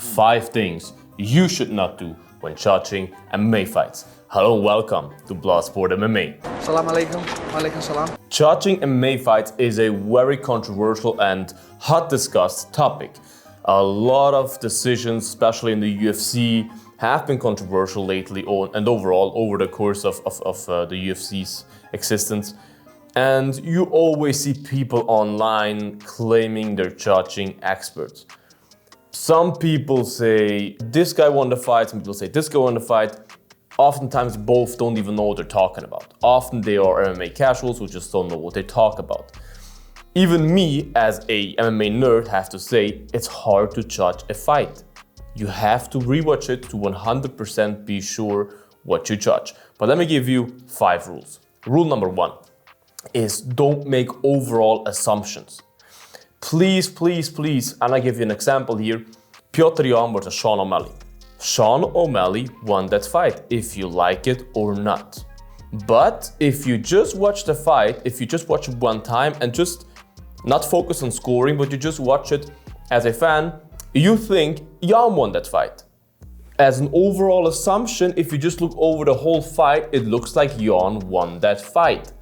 5 things you should not do when judging MMA fights. Hello and welcome to Bloodsport MMA. Salam alaikum. Walaikum salam. Judging MMA fights is a very controversial and hot discussed topic. A lot of decisions, especially in the UFC, have been controversial lately and overall over the course of the UFC's existence. And you always see people online claiming they're judging experts. Some people say this guy won the fight, some people say this guy won the fight. Oftentimes both don't even know what they're talking about. Often they are MMA casuals who just don't know what they talk about. Even me, as a MMA nerd, have to say it's hard to judge a fight. You have to rewatch it to 100% be sure what you judge. But let me give you 5 rules. Rule number 1 is don't make overall assumptions. Please, and I give you an example here, Petr Yan versus Sean O'Malley. Sean O'Malley won that fight, if you like it or not. But if you just watch the fight, if you just watch it one time and just not focus on scoring, but you just watch it as a fan, you think Yan won that fight. As an overall assumption, if you just look over the whole fight, it looks like Yan won that fight.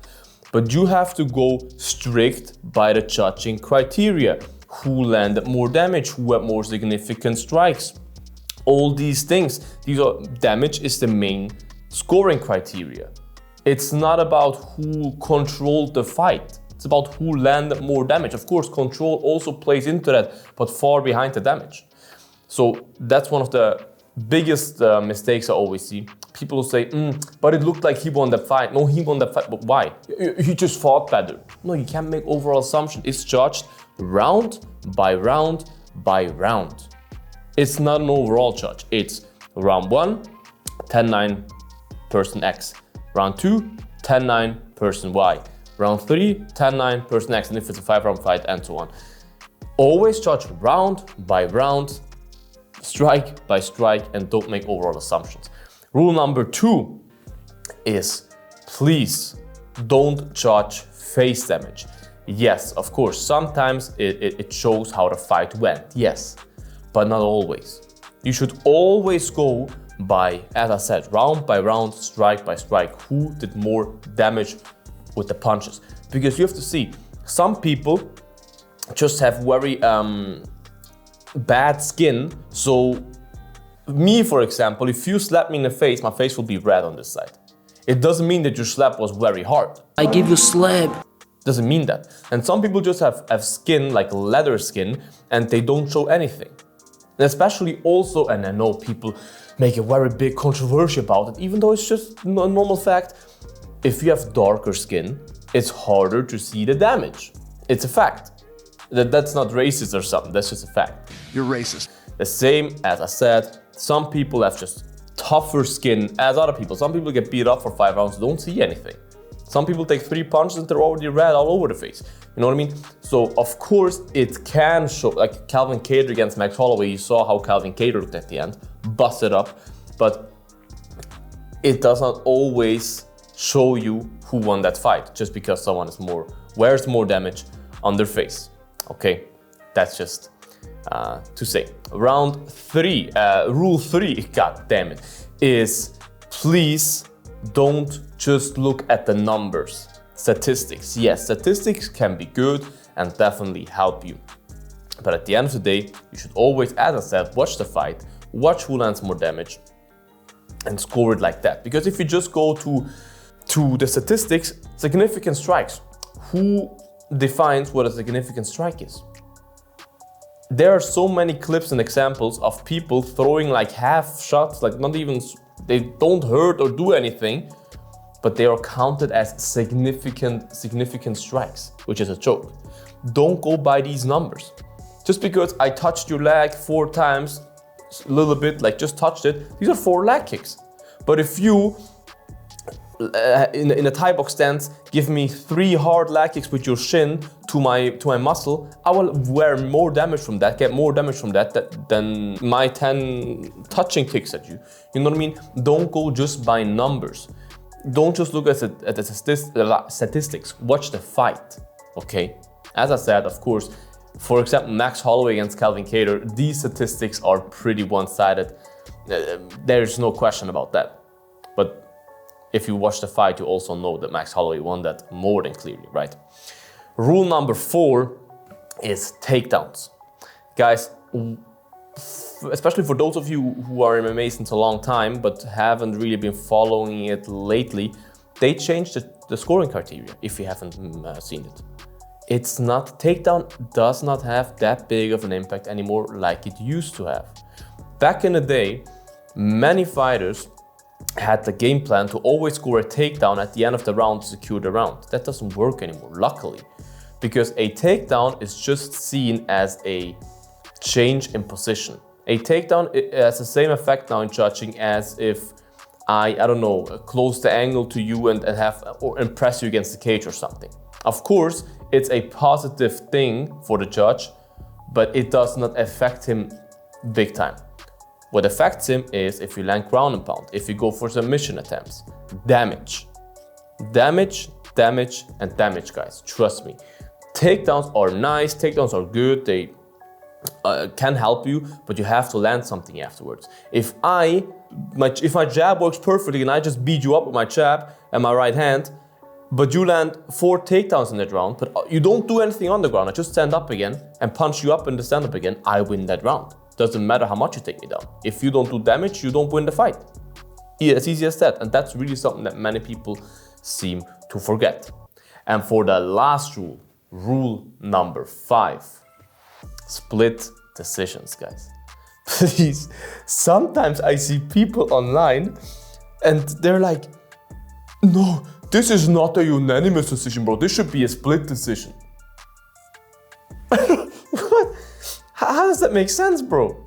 But you have to go strict by the judging criteria. Who landed more damage? Who had more significant strikes? All these things. Damage is the main scoring criteria. It's not about who controlled the fight. It's about who landed more damage. Of course, control also plays into that, but far behind the damage. So that's one of the biggest mistakes I always see. People will say, but it looked like he won the fight. No, he won the fight, but why? He just fought better. No, you can't make overall assumption. It's judged round by round by round. It's not an overall judge. It's round 1, 10-9 person X. Round 2, 10-9 person Y. Round 3, 10-9 person X. And if it's a 5-round fight, and so on. Always judge round by round, strike by strike, and don't make overall assumptions. Rule number 2 is please don't judge face damage. Yes, of course, sometimes it shows how the fight went, yes, but not always. You should always go by, as I said, round by round, strike by strike, who did more damage with the punches. Because you have to see, some people just have very bad skin, so me, for example, if you slap me in the face, my face will be red on this side. It doesn't mean that your slap was very hard. I give you slap. Doesn't mean that. And some people just have skin, like leather skin, and they don't show anything. And especially also, and I know people make a very big controversy about it, even though it's just a normal fact, if you have darker skin, it's harder to see the damage. It's a fact. That's not racist or something, that's just a fact. You're racist. The same, as I said, some people have just tougher skin as other people. Some people get beat up for 5 rounds, don't see anything. Some people take 3 punches and they're already red all over the face. You know what I mean? So of course it can show, like Calvin Kattar against Max Holloway, you saw how Calvin Kattar looked at the end, busted up, but it does not always show you who won that fight just because someone wears more damage on their face. Okay, that's just to say. Round 3, rule 3, god damn it, is please don't just look at the numbers. Statistics, yes, statistics can be good and definitely help you. But at the end of the day, you should always, as I said, watch the fight, watch who lands more damage and score it like that. Because if you just go to the statistics, significant strikes, who defines what a significant strike is? There are so many clips and examples of people throwing like half shots, like not even, they don't hurt or do anything, but they are counted as significant strikes, which is a joke. Don't go by these numbers. Just because I touched your leg 4 times, a little bit, like just touched it, these are 4 leg kicks. But if you, in a Thai box stance, give me 3 hard leg kicks with your shin to my muscle, I will wear more damage from that, get more damage from that than my 10 touching kicks at you. You know what I mean? Don't go just by numbers. Don't just look at the statistics, watch the fight, okay? As I said, of course, For example, Max Holloway against Calvin Kattar, these statistics are pretty one-sided. There's no question about that. But if you watch the fight, you also know that Max Holloway won that more than clearly, right? Rule number 4 is takedowns. Guys, especially for those of you who are in MMA since a long time but haven't really been following it lately, they changed the scoring criteria, if you haven't seen it. It's not, takedown does not have that big of an impact anymore like it used to have. Back in the day, many fighters had the game plan to always score a takedown at the end of the round to secure the round. That doesn't work anymore, luckily, because a takedown is just seen as a change in position. A takedown has the same effect now in judging as if I don't know, close the angle to you and have or impress you against the cage or something. Of course, it's a positive thing for the judge, but it does not affect him big time. What affects him is if you land ground and pound, if you go for submission attempts, damage. Damage, damage, and damage, guys. Trust me. Takedowns are nice, takedowns are good, they can help you, but you have to land something afterwards. If my jab works perfectly and I just beat you up with my jab and my right hand, but you land 4 takedowns in that round, but you don't do anything on the ground, I just stand up again and punch you up in the stand-up again, I win that round. Doesn't matter how much you take me down. If you don't do damage, you don't win the fight. Yeah, it's easy as that. And that's really something that many people seem to forget. And for the last rule, rule number 5, split decisions, guys. Please, sometimes I see people online and they're like, no, this is not a unanimous decision, bro. This should be a split decision. What? How does that make sense, bro?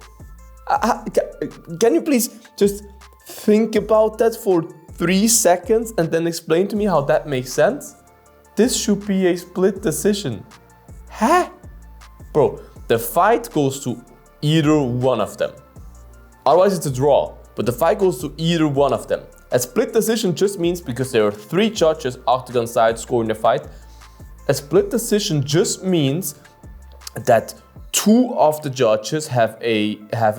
Can you please just think about that for 3 seconds and then explain to me how that makes sense? This should be a split decision. Huh? Bro, the fight goes to either one of them. Otherwise it's a draw, but the fight goes to either one of them. A split decision just means because there are 3 judges octagon side scoring the fight, a split decision just means that 2 of the judges have a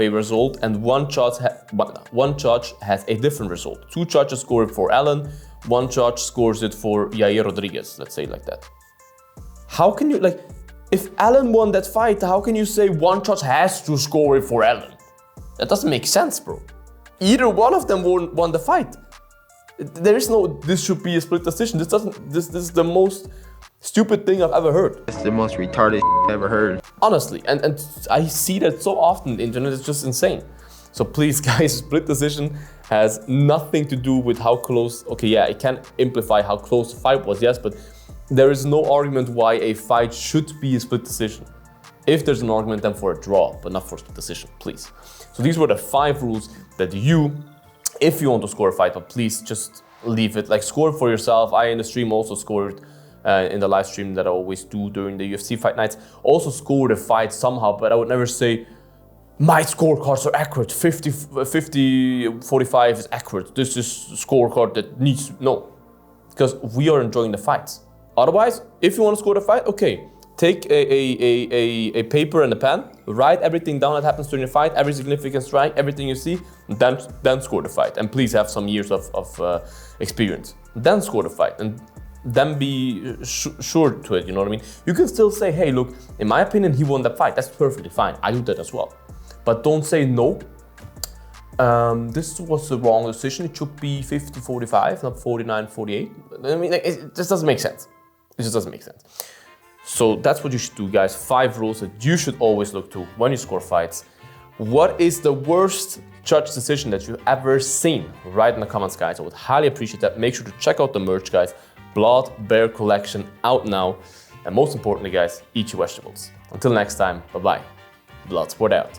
result and one judge has a different result. 2 judges score it for Allen, 1 judge scores it for Yair Rodriguez, let's say it like that. How can you, like, if Allen won that fight, how can you say 1 judge has to score it for Allen? That doesn't make sense, bro. Either one of them won the fight. There is no, this should be a split decision. This is the most stupid thing I've ever heard. It's the most retarded I've ever heard. Honestly, and I see that so often on the internet, it's just insane. So please, guys, split decision has nothing to do with how close, okay, yeah, it can amplify how close the fight was, yes, but there is no argument why a fight should be a split decision. If there's an argument, then for a draw, but not for a split decision, please. So these were the 5 rules that you, if you want to score a fight, but please just leave it, like score it for yourself. I in the stream also scored in the live stream that I always do during the UFC fight nights. Also score the fight somehow, but I would never say, my scorecards are accurate, 50-45 is accurate. This is scorecard that needs, no. Because we are enjoying the fights. Otherwise, if you want to score the fight, okay. Take a paper and a pen, write everything down that happens during the fight, every significant strike, everything you see, and then score the fight. And please have some years of experience. Then score the fight, and then be sure to it, you know what I mean? You can still say, hey, look, in my opinion, he won that fight. That's perfectly fine. I do that as well. But don't say no. This was the wrong decision. It should be 50-45, not 49-48. I mean, it just doesn't make sense. It just doesn't make sense. So that's what you should do, guys. 5 rules that you should always look to when you score fights. What is the worst judge decision that you've ever seen? Write in the comments, guys. I would highly appreciate that. Make sure to check out the merch, guys. Blood Bear collection out now. And most importantly, guys, eat your vegetables. Until next time, bye-bye. Bloodsport out.